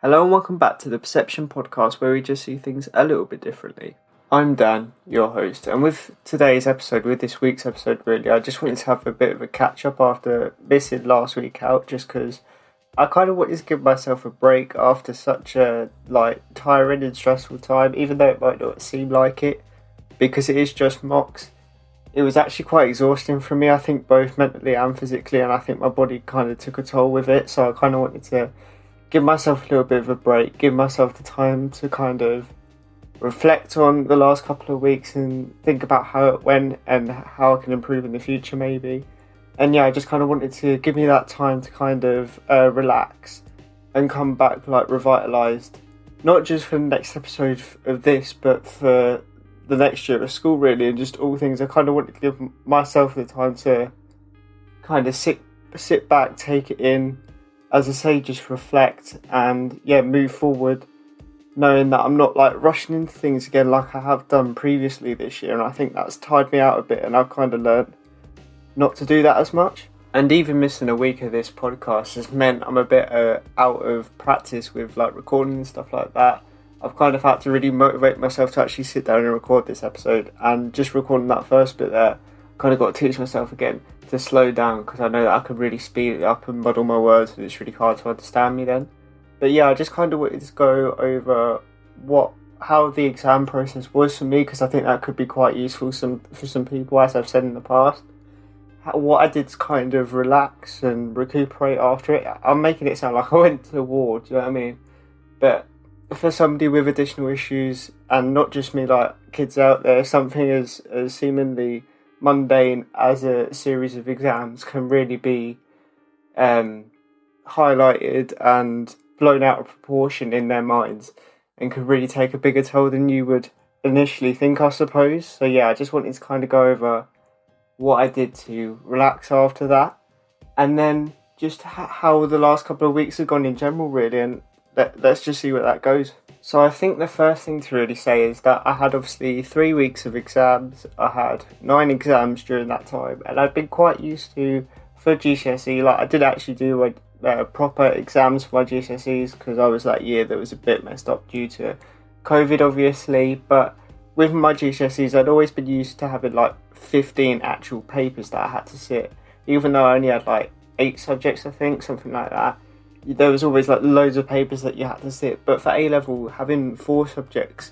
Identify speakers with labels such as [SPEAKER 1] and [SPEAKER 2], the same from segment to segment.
[SPEAKER 1] Hello and welcome back to the Perception Podcast, where we just see things a little bit differently. I'm Dan, your host, and with this week's episode really, I just wanted to have a bit of a catch up after missing last week out, just because I kind of wanted to give myself a break after such a tiring and stressful time, even though it might not seem like it, because it is just mocks. It was actually quite exhausting for me, I think, both mentally and physically, and I think my body kind of took a toll with it, so I kind of wanted to give myself a little bit of a break, give myself the time to kind of reflect on the last couple of weeks and think about how it went and how I can improve in the future maybe. And yeah, I just kind of wanted to give me that time to kind of relax and come back revitalised, not just for the next episode of this, but for the next year of school really, and just all things. I kind of wanted to give myself the time to kind of sit back, take it in, as I say, just reflect and move forward, knowing that I'm not rushing into things again like I have done previously this year, and I think that's tired me out a bit, and I've kind of learned not to do that as much. And even missing a week of this podcast has meant I'm a bit out of practice with recording and stuff like that. I've kind of had to really motivate myself to actually sit down and record this episode, and just recording that first bit there, kind of got to teach myself again to slow down, because I know that I could really speed it up and muddle my words and it's really hard to understand me then. But yeah, I just kind of wanted to go over how the exam process was for me, because I think that could be quite useful for some people, as I've said in the past. What I did to kind of relax and recuperate after it. I'm making it sound like I went to the war, do you know what I mean? But for somebody with additional issues, and not just me, kids out there, something as seemingly mundane as a series of exams can really be highlighted and blown out of proportion in their minds, and could really take a bigger toll than you would initially think, I suppose. So yeah, I just wanted to kind of go over what I did to relax after that, and then just how the last couple of weeks have gone in general really, and let's just see where that goes. So I think the first thing to really say is that I had obviously 3 weeks of exams. I had 9 exams during that time, and I'd been quite used to, for GCSE, I did actually do proper exams for my GCSEs, because I was that year that was a bit messed up due to COVID obviously, but with my GCSEs I'd always been used to having 15 actual papers that I had to sit, even though I only had 8 subjects, I think, something like that. There was always loads of papers that you had to sit, but for A-level, having 4 subjects,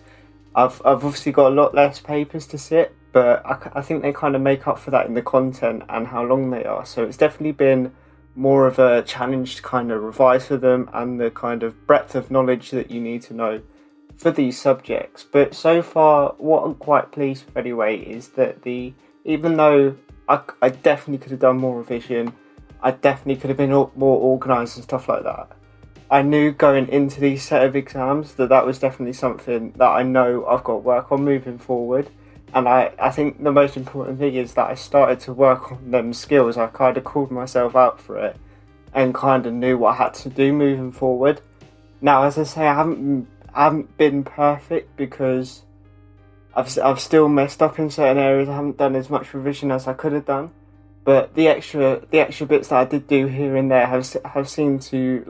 [SPEAKER 1] I've obviously got a lot less papers to sit, but I think they kind of make up for that in the content and how long they are. So it's definitely been more of a challenge to kind of revise for them, and the kind of breadth of knowledge that you need to know for these subjects. But so far, what I'm quite pleased with anyway is that even though I definitely could have done more revision, I definitely could have been more organised and stuff like that, I knew going into these set of exams that was definitely something that I know I've got to work on moving forward. And I think the most important thing is that I started to work on them skills. I kind of called myself out for it and kind of knew what I had to do moving forward. Now, as I say, I haven't been perfect, because I've still messed up in certain areas. I haven't done as much revision as I could have done. But the extra bits that I did do here and there have seemed to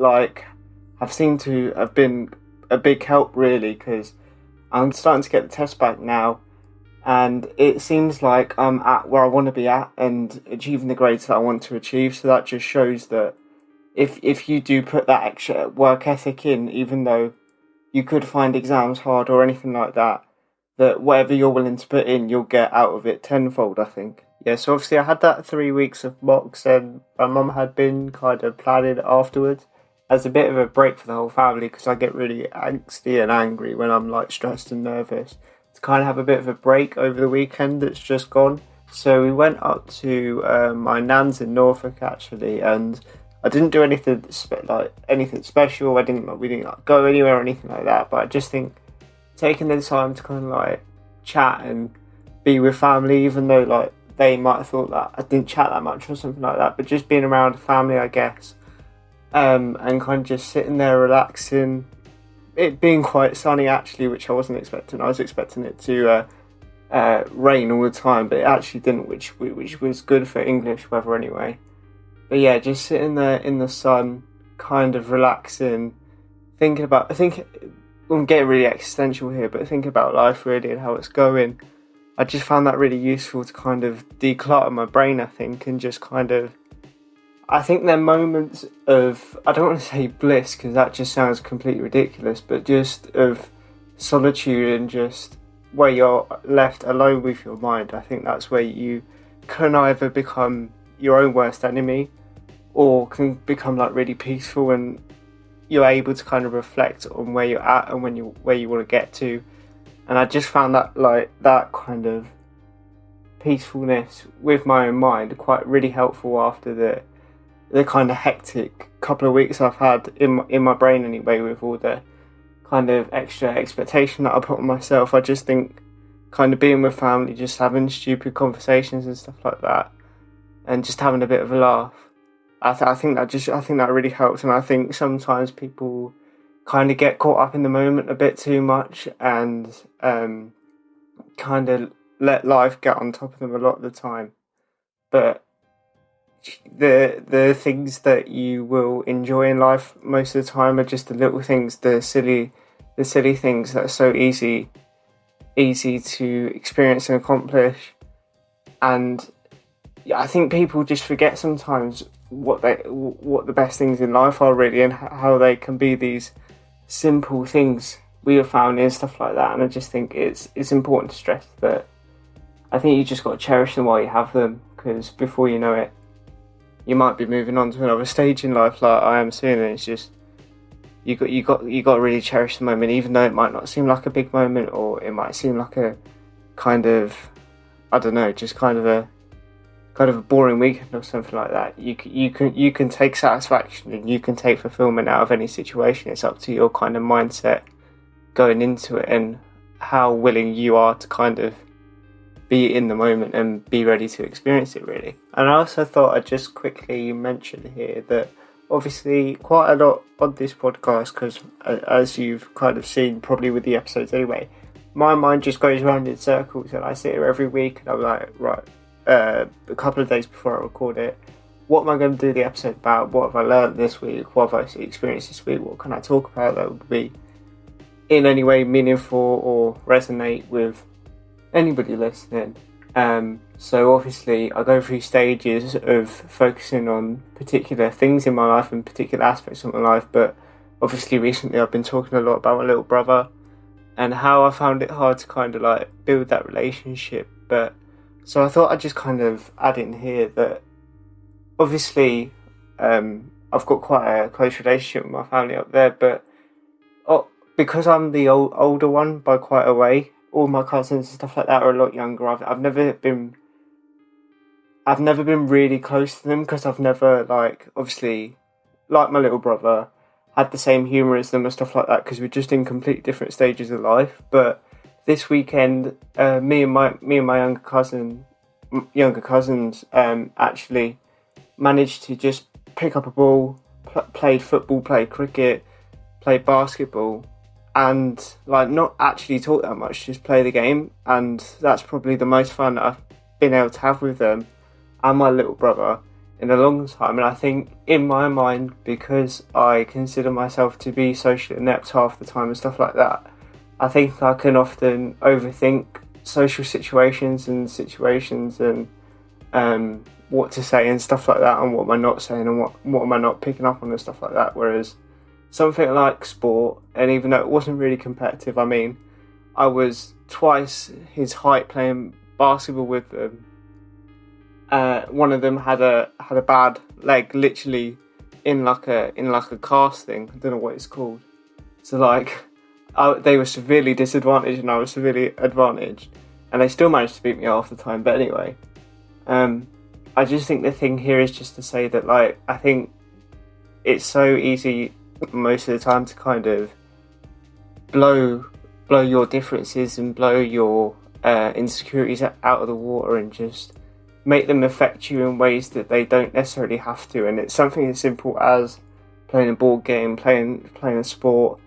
[SPEAKER 1] have been a big help really, because I'm starting to get the test back now, and it seems like I'm at where I want to be at and achieving the grades that I want to achieve. So that just shows that if you do put that extra work ethic in, even though you could find exams hard or anything like that, that whatever you're willing to put in, you'll get out of it tenfold, I think. Yeah, so obviously I had that 3 weeks of mocks, and my mum had been kind of planning afterwards as a bit of a break for the whole family, because I get really angsty and angry when I'm stressed and nervous, to kind of have a bit of a break over the weekend that's just gone. So we went up to my nan's in Norfolk actually, and I didn't do anything special. We didn't go anywhere or anything like that, but I just think taking the time to kind of chat and be with family, even though they might have thought that I didn't chat that much or something like that, but just being around family, I guess, and kind of just sitting there relaxing. It being quite sunny actually, which I wasn't expecting. I was expecting it to rain all the time, but it actually didn't, which was good for English weather anyway. But yeah, just sitting there in the sun, kind of relaxing, I think I'm getting really existential here, but thinking about life really and how it's going, I just found that really useful to kind of declutter my brain, I think, and just kind of, I think they're moments of, I don't want to say bliss because that just sounds completely ridiculous, but just of solitude and just where you're left alone with your mind. I think that's where you can either become your own worst enemy or can become like really peaceful, and you're able to kind of reflect on where you're at and where you want to get to. And I just found that like that kind of peacefulness with my own mind quite really helpful after the kind of hectic couple of weeks I've had in my brain anyway, with all the kind of extra expectation that I put on myself. I just think kind of being with family, just having stupid conversations and stuff like that, and just having a bit of a laugh. I think that really helps, and I think sometimes people kind of get caught up in the moment a bit too much and kind of let life get on top of them a lot of the time. But the things that you will enjoy in life most of the time are just the little things, the silly things that are so easy to experience and accomplish. And I think people just forget sometimes what the best things in life are really, and how they can be these simple things we have found and stuff like that. And I just think it's important to stress that I think you just got to cherish them while you have them, because before you know it, you might be moving on to another stage in life like I am soon, and it's just you got to really cherish the moment, even though it might not seem like a big moment, or it might seem like a kind of, I don't know, just kind of a boring weekend or something like that. You can take satisfaction and you can take fulfillment out of any situation. It's up to your kind of mindset going into it and how willing you are to kind of be in the moment and be ready to experience it really. And I also thought I'd just quickly mention here that obviously quite a lot on this podcast, because as you've kind of seen probably with the episodes anyway, my mind just goes around in circles, and I sit here every week and I'm like, right, a couple of days before I record it, what am I going to do the episode about? What have I learned this week? What have I experienced this week? What can I talk about that would be in any way meaningful or resonate with anybody listening? So obviously I go through stages of focusing on particular things in my life and particular aspects of my life, but obviously recently I've been talking a lot about my little brother and how I found it hard to kind of like build that relationship. But so I thought I'd just kind of add in here that obviously I've got quite a close relationship with my family up there, but because I'm the older one by quite a way, all my cousins and stuff like that are a lot younger. I've never been really close to them, because I've never, like, obviously, like my little brother, had the same humour as them and stuff like that, because we're just in completely different stages of life. But this weekend, me and my younger cousins actually managed to just pick up a ball, played football, played cricket, played basketball, and like not actually talk that much, just play the game. And that's probably the most fun that I've been able to have with them and my little brother in a long time. And I think in my mind, because I consider myself to be socially inept half the time and stuff like that, I think I can often overthink social situations and what to say and stuff like that, and what am I not saying and what am I not picking up on and stuff like that. Whereas something like sport, and even though it wasn't really competitive, I mean, I was twice his height playing basketball with them. One of them had a bad leg, literally in like a cast thing. I don't know what it's called. So like, they were severely disadvantaged and I was severely advantaged, and they still managed to beat me half the time. But anyway, I just think the thing here is just to say that, like, I think it's so easy most of the time to kind of blow your differences and blow your insecurities out of the water and just make them affect you in ways that they don't necessarily have to. And it's something as simple as playing a board game, playing a sport,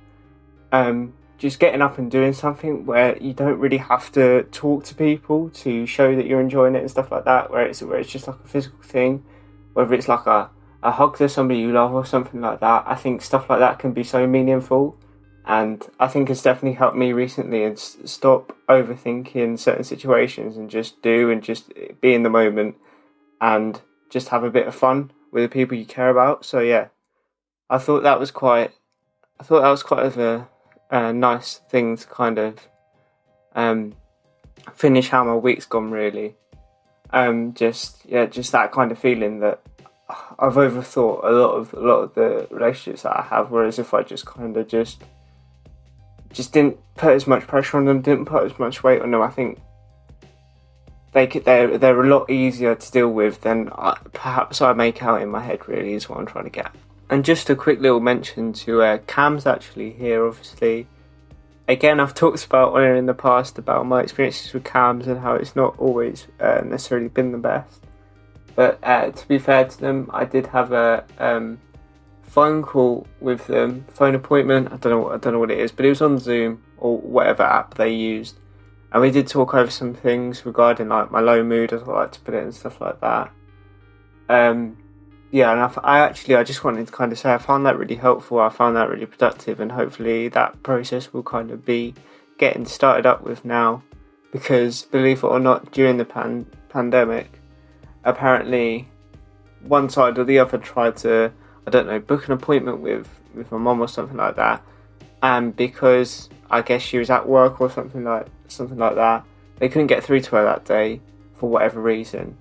[SPEAKER 1] just getting up and doing something where you don't really have to talk to people to show that you're enjoying it and stuff like that, where it's just like a physical thing, whether it's like a a hug to somebody you love or something like that. I think stuff like that can be so meaningful, and I think it's definitely helped me recently and stop overthinking certain situations and just do and just be in the moment and just have a bit of fun with the people you care about. So yeah, I thought that was quite of a nice thing to kind of finish how my week's gone, really. Just that kind of feeling that I've overthought a lot of the relationships that I have, whereas if I just kind of just didn't put as much pressure on them, didn't put as much weight on them, I think they're a lot easier to deal with than perhaps I make out in my head, really, is what I'm trying to get. And just a quick little mention to Cam's actually here, obviously. Again, I've talked about in the past about my experiences with Cams and how it's not always necessarily been the best. But to be fair to them, I did have a phone call with them, phone appointment. I don't know what it is, but it was on Zoom or whatever app they used, and we did talk over some things regarding like my low mood, as I like to put it, and stuff like that. Yeah, and I just wanted to kind of say I found that really helpful. I found that really productive, and hopefully that process will kind of be getting started up with now, because believe it or not, during the pandemic, apparently one side or the other tried to, I don't know, book an appointment with my mum or something like that, and because I guess she was at work or something like that, they couldn't get through to her that day for whatever reason.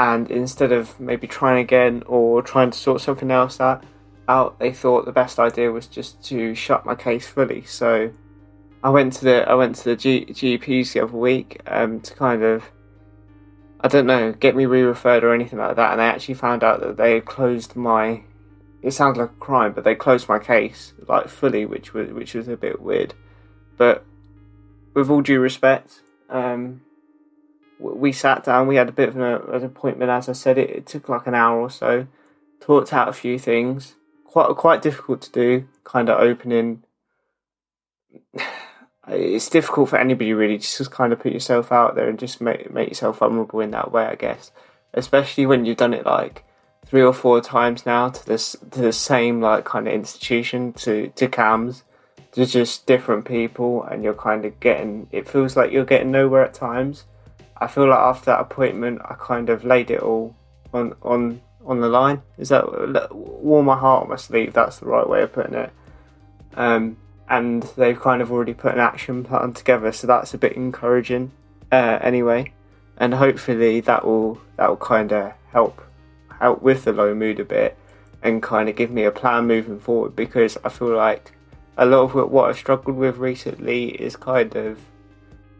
[SPEAKER 1] And instead of maybe trying again or trying to sort something else out, they thought the best idea was just to shut my case fully. So I went to the GPs the other week to kind of, I don't know, get me re-referred or anything like that. And they actually found out that they had closed my, it sounds like a crime, but they closed my case like fully, which was a bit weird. But with all due respect, we sat down, we had a bit of an appointment, as I said, it took like an hour or so, talked out a few things, quite difficult to do, kind of opening. It's difficult for anybody really, just to kind of put yourself out there and just make yourself vulnerable in that way, I guess, especially when you've done it like 3 or 4 times now to the same like kind of institution, to CAMS, to just different people, and you're kind of it feels like you're getting nowhere at times. I feel like after that appointment, I kind of laid it all on the line. Is that wore my heart on my sleeve? That's the right way of putting it. And they've kind of already put an action plan together, so that's a bit encouraging. Anyway, and hopefully that will kind of help with the low mood a bit, and kind of give me a plan moving forward, because I feel like a lot of what I've struggled with recently is kind of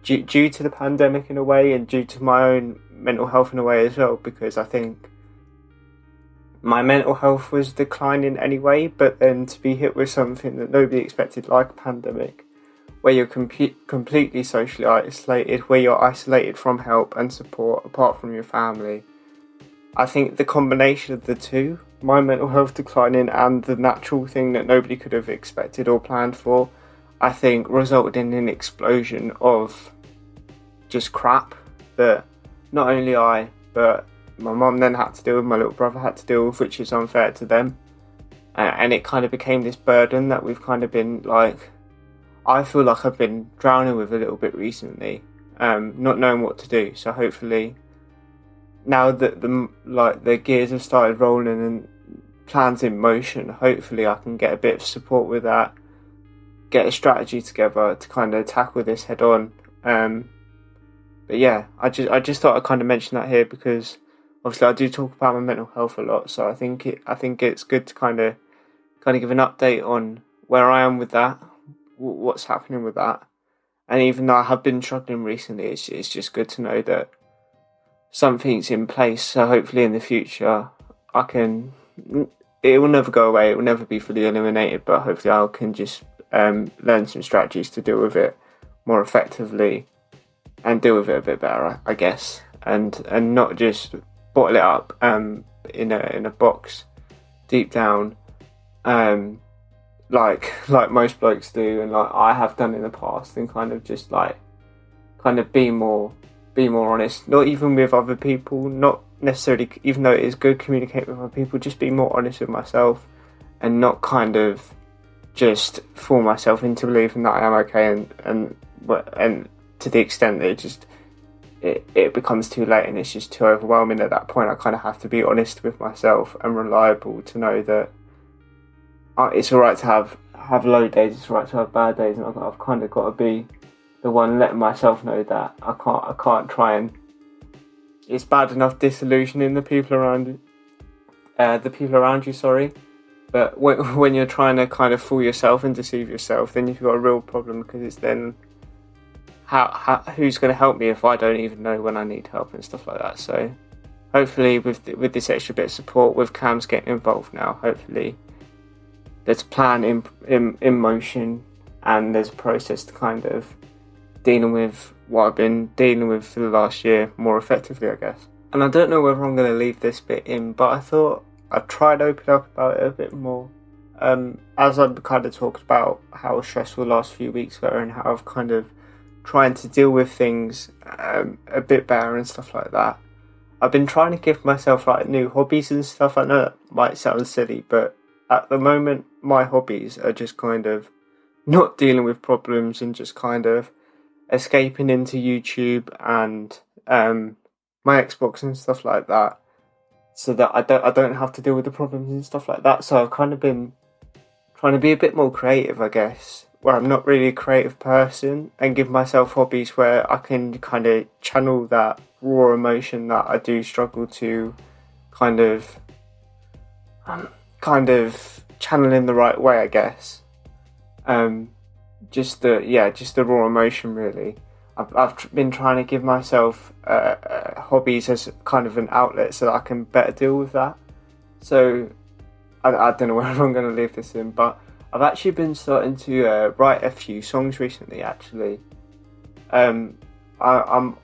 [SPEAKER 1] due to the pandemic in a way, and due to my own mental health in a way as well, because I think my mental health was declining anyway, but then to be hit with something that nobody expected, like a pandemic, where you're completely socially isolated, where you're isolated from help and support apart from your family, I think the combination of the two, my mental health declining and the natural thing that nobody could have expected or planned for, I think resulted in an explosion of just crap that not only I, but my mum then had to deal with, my little brother had to deal with, which is unfair to them. And it kind of became this burden that we've kind of been like, I feel like I've been drowning with a little bit recently, not knowing what to do. So hopefully, now that the gears have started rolling and plans in motion, hopefully I can get a bit of support with that, get a strategy together to kind of tackle this head on. But yeah, I just thought I'd kind of mention that here, because obviously I do talk about my mental health a lot, so I think it's good to kind of give an update on where I am with that, what's happening with that. And even though I have been struggling recently, it's just good to know that something's in place, so hopefully in the future it will never go away, it will never be fully eliminated, but hopefully I can just learn some strategies to deal with it more effectively and deal with it a bit better, I guess, and not just bottle it up in a box deep down, like most blokes do, and like I have done in the past, and kind of just be more honest, not even with other people, not necessarily, even though it is good, communicate with other people, just be more honest with myself and not kind of just fool myself into believing that I am okay, and to the extent that it becomes too late and it's just too overwhelming at that point. I kind of have to be honest with myself and reliable to know that it's alright to have low days, it's alright to have bad days, and I've kind of got to be the one letting myself know that I can't try and... It's bad enough disillusioning the people around you, sorry. But when you're trying to kind of fool yourself and deceive yourself, then you've got a real problem, because it's then who's going to help me if I don't even know when I need help and stuff like that. So hopefully with this extra bit of support, with Cam's getting involved now, hopefully there's a plan in motion, and there's a process to kind of dealing with what I've been dealing with for the last year more effectively, I guess. And I don't know whether I'm going to leave this bit in, but I thought I'd try to open up about it a bit more. As I've kind of talked about how stressful the last few weeks were, and how I've kind of trying to deal with things a bit better and stuff like that. I've been trying to give myself like new hobbies and stuff. I know that might sound silly, but at the moment my hobbies are just kind of not dealing with problems and just kind of escaping into YouTube and my Xbox and stuff like that, so that I don't have to deal with the problems and stuff like that. So I've kind of been trying to be a bit more creative, I guess, where I'm not really a creative person, and give myself hobbies where I can kind of channel that raw emotion that I do struggle to kind of channel in the right way, I guess. Just the raw emotion, really. I've been trying to give myself hobbies as kind of an outlet so that I can better deal with that. So I don't know whether I'm going to leave this in, but I've actually been starting to write a few songs recently, actually. I'm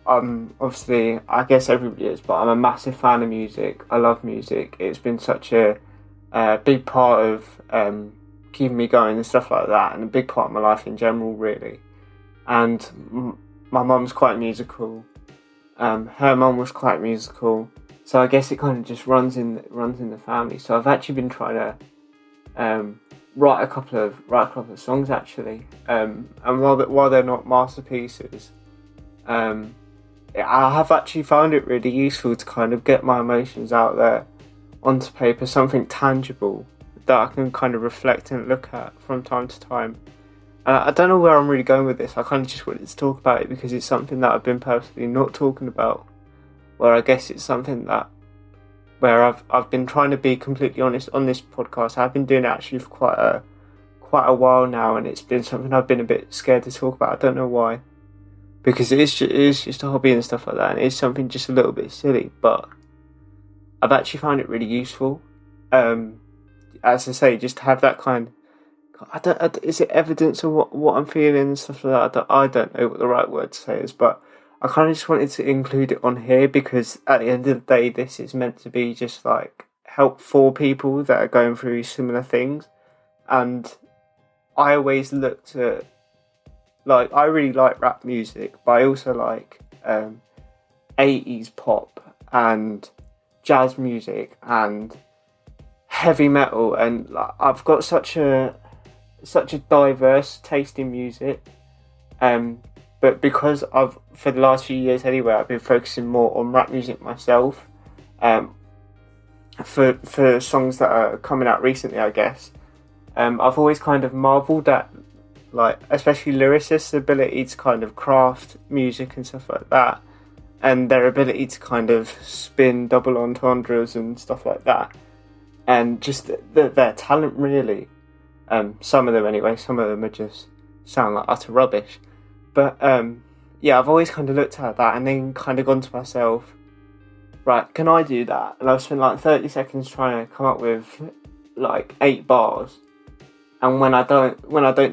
[SPEAKER 1] obviously, I guess everybody is, but I'm a massive fan of music. I love music. It's been such a big part of keeping me going and stuff like that, and a big part of my life in general, really. And my mum's quite musical. Her mum was quite musical, so I guess it kind of just runs in the family. So I've actually been trying to write a couple of songs, actually. And while they're not masterpieces, I have actually found it really useful to kind of get my emotions out there onto paper, something tangible that I can kind of reflect and look at from time to time. I don't know where I'm really going with this. I kind of just wanted to talk about it because it's something that I've been personally not talking about, where I guess it's something that where I've been trying to be completely honest on this podcast. I've been doing it actually for quite a while now, and it's been something I've been a bit scared to talk about. I don't know why, because it is just a hobby and stuff like that, and it is something just a little bit silly, but I've actually found it really useful. As I say, just to have that kind of, is it evidence of what I'm feeling and stuff like that? I don't know what the right word to say is, but I kind of just wanted to include it on here because at the end of the day, this is meant to be just like help for people that are going through similar things. And I always look to, like, I really like rap music, but I also like 80s pop and jazz music and heavy metal, and like, I've got such a diverse taste in music, but because for the last few years anyway, I've been focusing more on rap music myself, for songs that are coming out recently, I guess. I've always kind of marvelled at, like, especially lyricists' ability to kind of craft music and stuff like that, and their ability to kind of spin double entendres and stuff like that. And just their talent, really. Some of them anyway, some of them are just sound like utter rubbish. But yeah, I've always kind of looked at that and then kind of gone to myself, right, can I do that? And I've spent like 30 seconds trying to come up with like 8 bars. And when I don't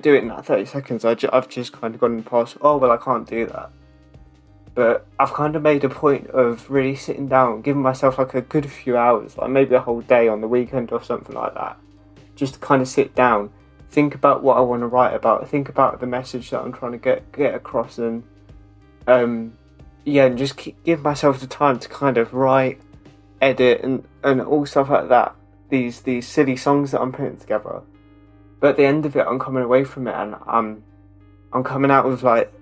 [SPEAKER 1] do it in that 30 seconds, I've just kind of gone past, oh, well, I can't do that. But I've kind of made a point of really sitting down, giving myself like a good few hours, like maybe a whole day on the weekend or something like that, just to kind of sit down, think about what I want to write about, think about the message that I'm trying to get across, and and just give myself the time to kind of write edit and all stuff like that. These silly songs that I'm putting together. But at the end of it, I'm coming away from it, and I'm coming out with like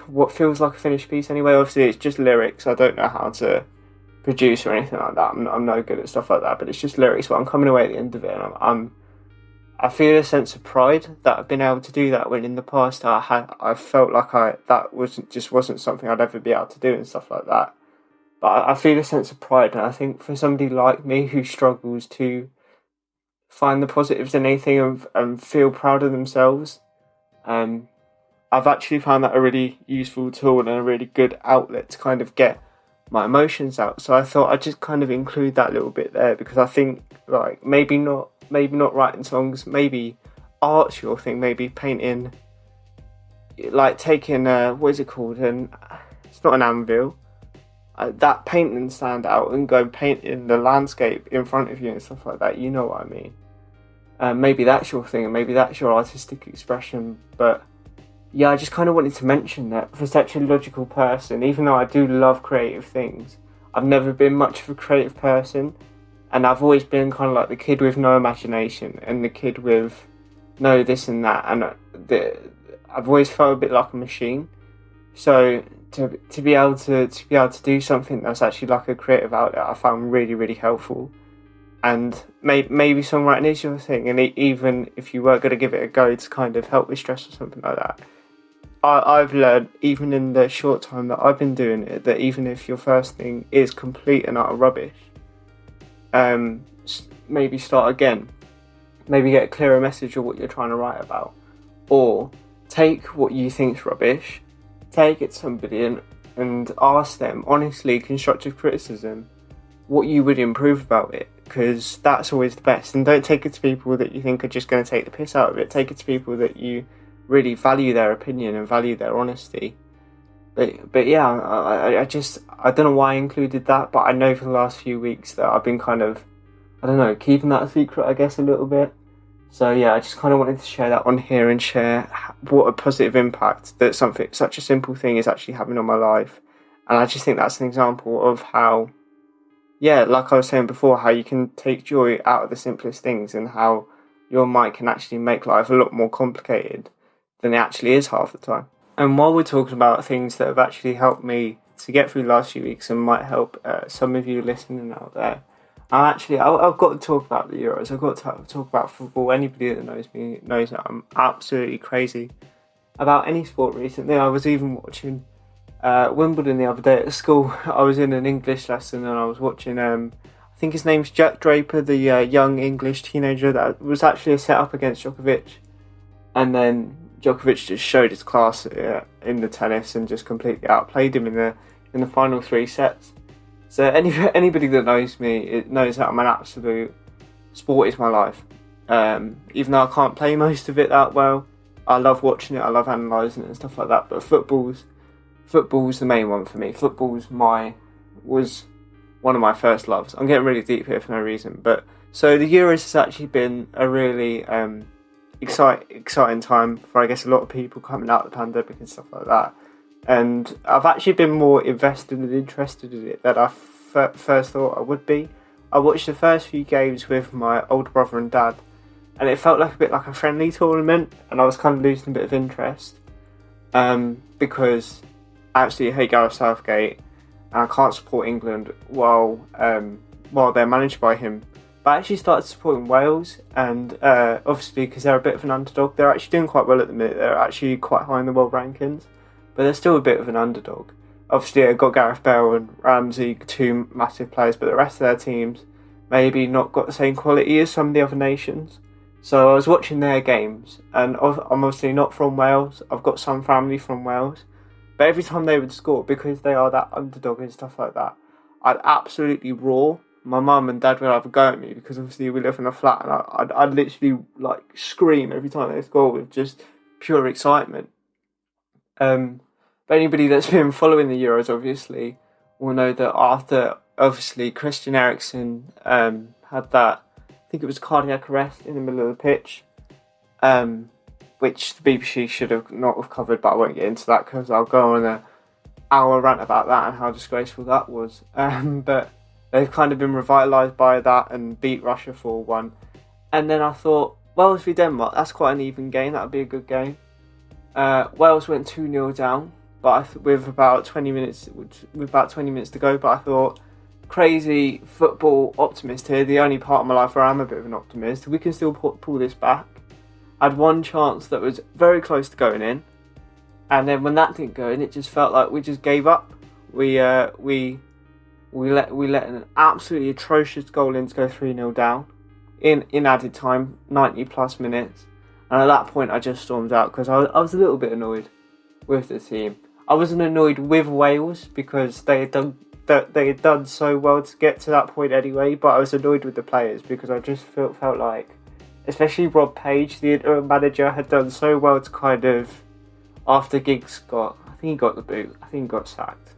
[SPEAKER 1] what feels like a finished piece anyway. Obviously, it's just lyrics. I don't know how to produce or anything like that. I'm no good at stuff like that. But it's just lyrics. But I'm coming away at the end of it, and I feel a sense of pride that I've been able to do that, when in the past I felt like that wasn't something I'd ever be able to do and stuff like that. But I feel a sense of pride, and I think for somebody like me who struggles to find the positives in anything and feel proud of themselves, I've actually found that a really useful tool and a really good outlet to kind of get my emotions out. So I thought I'd just kind of include that little bit there, because I think like maybe not writing songs, maybe art's your thing, maybe painting, like taking what is it called, and it's not an anvil, that painting stand out and go painting the landscape in front of you and stuff like that, you know what I mean. Maybe that's your thing, and maybe that's your artistic expression. But yeah, I just kind of wanted to mention that for such a logical person, even though I do love creative things, I've never been much of a creative person, and I've always been kind of like the kid with no imagination and the kid with no this and that, and I've always felt a bit like a machine. So to be able to do something that's actually like a creative outlet, I found really, really helpful. And maybe songwriting is your thing, and even if you were going to give it a go to kind of help with stress or something like that, I've learned, even in the short time that I've been doing it, that even if your first thing is complete and utter rubbish, maybe start again, maybe get a clearer message of what you're trying to write about, or take what you think's rubbish, take it to somebody and ask them honestly, constructive criticism, what you would improve about it, because that's always the best. And don't take it to people that you think are just going to take the piss out of it. Take it to people that you really value their opinion and value their honesty. But yeah, I don't know why I included that, but I know for the last few weeks that I've been kind of, I don't know, keeping that a secret, I guess, a little bit. So yeah, I just kind of wanted to share that on here and share what a positive impact that such a simple thing is actually having on my life. And I just think that's an example of how, yeah, like I was saying before, how you can take joy out of the simplest things, and how your mind can actually make life a lot more complicated than it actually is half the time. And while we're talking about things that have actually helped me to get through the last few weeks and might help some of you listening out there, I've got to talk about the Euros. I've got to talk about football. Anybody that knows me knows that I'm absolutely crazy about any sport recently. I was even watching Wimbledon the other day at school. I was in an English lesson and I was watching, I think his name's Jack Draper, the young English teenager that was actually a set-up against Djokovic. And then Djokovic just showed his class in the tennis and just completely outplayed him in the final 3 sets. So anybody that knows me knows that I'm an absolute, sport is my life. Even though I can't play most of it that well, I love watching it, I love analysing it and stuff like that. But football's the main one for me. Was one of my first loves. I'm getting really deep here for no reason. But so the Euros has actually been a really exciting time for, I guess, a lot of people coming out of the pandemic and stuff like that. And I've actually been more invested and interested in it than I first thought I would be. I watched the first few games with my older brother and dad, and it felt like a bit like a friendly tournament, and I was kind of losing a bit of interest because I absolutely hate Gareth Southgate, and I can't support England while they're managed by him. But I actually started supporting Wales, and obviously because they're a bit of an underdog, they're actually doing quite well at the minute. They're actually quite high in the world rankings, but they're still a bit of an underdog. Obviously, I've got Gareth Bale and Ramsey, 2 massive players, but the rest of their teams maybe not got the same quality as some of the other nations. So I was watching their games, and I'm obviously not from Wales. I've got some family from Wales, but every time they would score, because they are that underdog and stuff like that, I'd absolutely roar. My mum and dad would have a go at me because obviously we live in a flat, and I'd literally like scream every time they score with just pure excitement. But anybody that's been following the Euros obviously will know that after obviously Christian Eriksen had that, I think it was cardiac arrest in the middle of the pitch, which the BBC should have not have covered, but I won't get into that because I'll go on an hour rant about that and how disgraceful that was. But they've kind of been revitalised by that and beat Russia 4-1. And then I thought, Wales v Denmark, that's quite an even game, that would be a good game. Wales went 2-0 down, but with about 20 minutes to go. But I thought, crazy football optimist here, the only part of my life where I'm a bit of an optimist, we can still pull this back. I had one chance that was very close to going in, and then when that didn't go in, it just felt like we just gave up. We let an absolutely atrocious goal in to go 3-0 down in added time, 90 plus minutes. And at that point, I just stormed out because I was a little bit annoyed with the team. I wasn't annoyed with Wales because they had done so well to get to that point anyway. But I was annoyed with the players because I just felt like, especially Rob Page, the interim manager, had done so well to kind of, after Giggs I think he got the boot. I think he got sacked.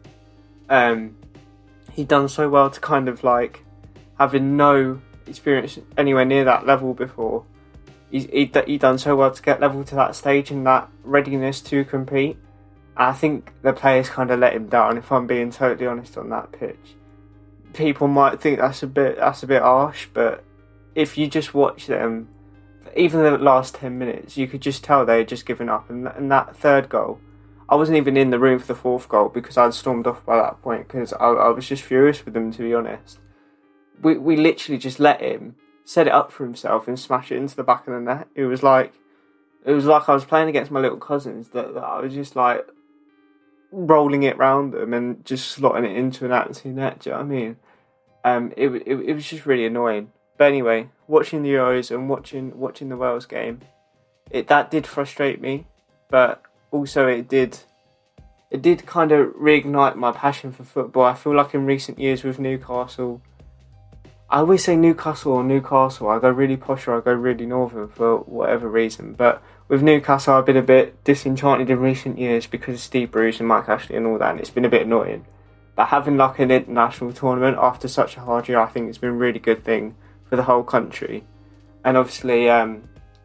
[SPEAKER 1] He'd done so well to kind of like, having no experience anywhere near that level before. He done so well to get level to that stage and that readiness to compete. And I think the players kind of let him down, if I'm being totally honest, on that pitch. People might think that's a bit harsh, but if you just watch them, even the last 10 minutes, you could just tell they had just given up. And that third goal, I wasn't even in the room for the fourth goal because I'd stormed off by that point because I was just furious with them, to be honest. We literally just let him set it up for himself and smash it into the back of the net. It was like I was playing against my little cousins, that I was just like rolling it round them and just slotting it into an empty net. Do you know what I mean? It was just really annoying. But anyway, watching the Euros and watching the Wales game, that did frustrate me, but also it did kind of reignite my passion for football. I feel like in recent years with Newcastle, I always say Newcastle. I go really posh or I go really northern for whatever reason. But with Newcastle, I've been a bit disenchanted in recent years because of Steve Bruce and Mike Ashley and all that, and it's been a bit annoying. But having like an international tournament after such a hard year, I think it's been a really good thing for the whole country. And obviously,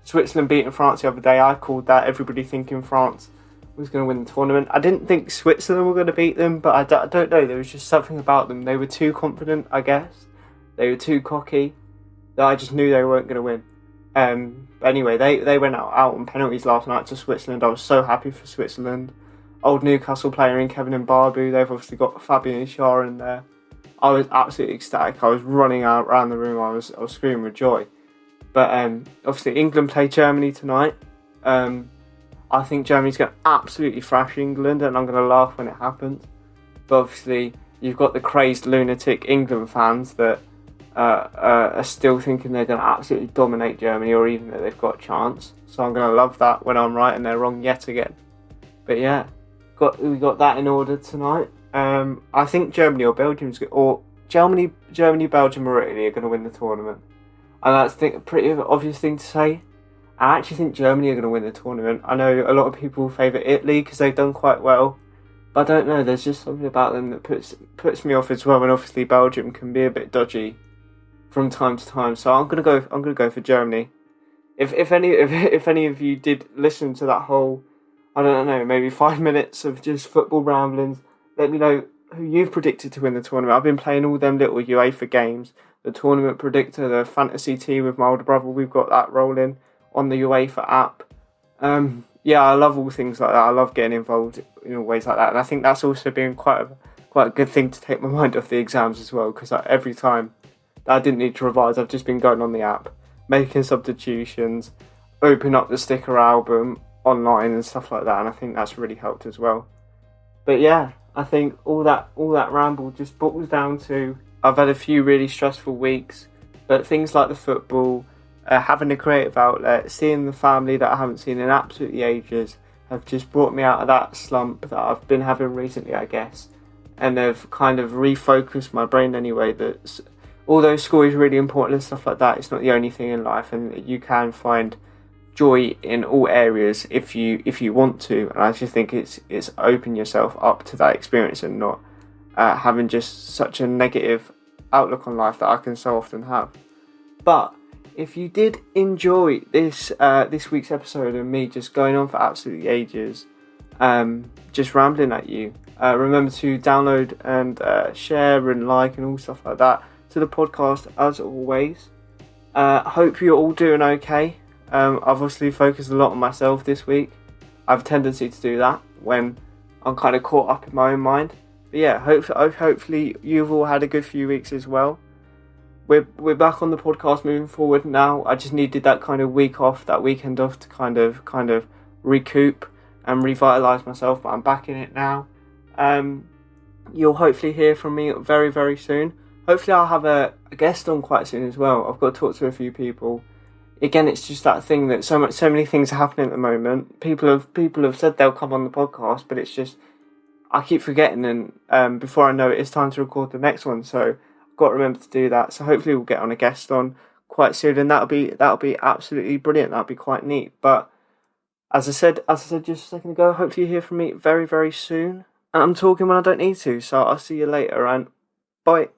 [SPEAKER 1] Switzerland beating France the other day, I called that. Everybody thinking France was going to win the tournament. I didn't think Switzerland were going to beat them, but I don't know. There was just something about them. They were too confident, I guess. They were too cocky that I just knew they weren't going to win. But anyway, they went out on penalties last night to Switzerland. I was so happy for Switzerland. Old Newcastle player in Kevin Mbabu. They've obviously got Fabian Schär in there. I was absolutely ecstatic. I was running out around the room. I was screaming with joy. But obviously England play Germany tonight. I think Germany's going to absolutely thrash England, and I'm going to laugh when it happens. But obviously you've got the crazed lunatic England fans that are still thinking they're going to absolutely dominate Germany, or even that they've got a chance. So I'm going to love that when I'm right and they're wrong yet again. But yeah, we got that in order tonight. I think Germany or Belgium, Belgium or Italy are going to win the tournament. And that's a pretty obvious thing to say. I actually think Germany are going to win the tournament. I know a lot of people favour Italy because they've done quite well. But I don't know, there's just something about them that puts me off as well. And obviously Belgium can be a bit dodgy from time to time. So I'm gonna go for Germany. If any of you did listen to that whole, I don't know, maybe 5 minutes of just football ramblings, let me know who you've predicted to win the tournament. I've been playing all them little UEFA games, the tournament predictor, the fantasy team with my older brother. We've got that rolling on the UEFA app. Yeah, I love all things like that. I love getting involved in ways like that, and I think that's also been quite a good thing to take my mind off the exams as well. Because every time that I didn't need to revise, I've just been going on the app, making substitutions, open up the sticker album online and stuff like that, and I think that's really helped as well. But yeah, I think all that ramble just boils down to I've had a few really stressful weeks, but things like the football, having a creative outlet, seeing the family that I haven't seen in absolutely ages have just brought me out of that slump that I've been having recently, I guess, and have kind of refocused my brain anyway that although school is really important and stuff like that, it's not the only thing in life, and you can find joy in all areas if you want to. And I just think it's open yourself up to that experience and not having just such a negative outlook on life that I can so often have. But if you did enjoy this week's episode and me just going on for absolutely ages, just rambling at you, Remember to download and share and like and all stuff like that to the podcast as always. Hope you're all doing okay. I've obviously focused a lot on myself this week. I have a tendency to do that when I'm kind of caught up in my own mind. But yeah, hopefully you've all had a good few weeks as well. We're back on the podcast moving forward now. I just needed that kind of week off, that weekend off to kind of recoup and revitalise myself, but I'm back in it now. You'll hopefully hear from me very, very soon. Hopefully I'll have a guest on quite soon as well. I've got to talk to a few people. Again, it's just that thing that so many things are happening at the moment. People have said they'll come on the podcast, but it's just I keep forgetting, and before I know it, it's time to record the next one. So I've got to remember to do that. So hopefully we'll get on a guest on quite soon, and that'll be absolutely brilliant. That'll be quite neat. But as I said just a second ago, hopefully you hear from me very, very soon. And I'm talking when I don't need to. So I'll see you later, and bye.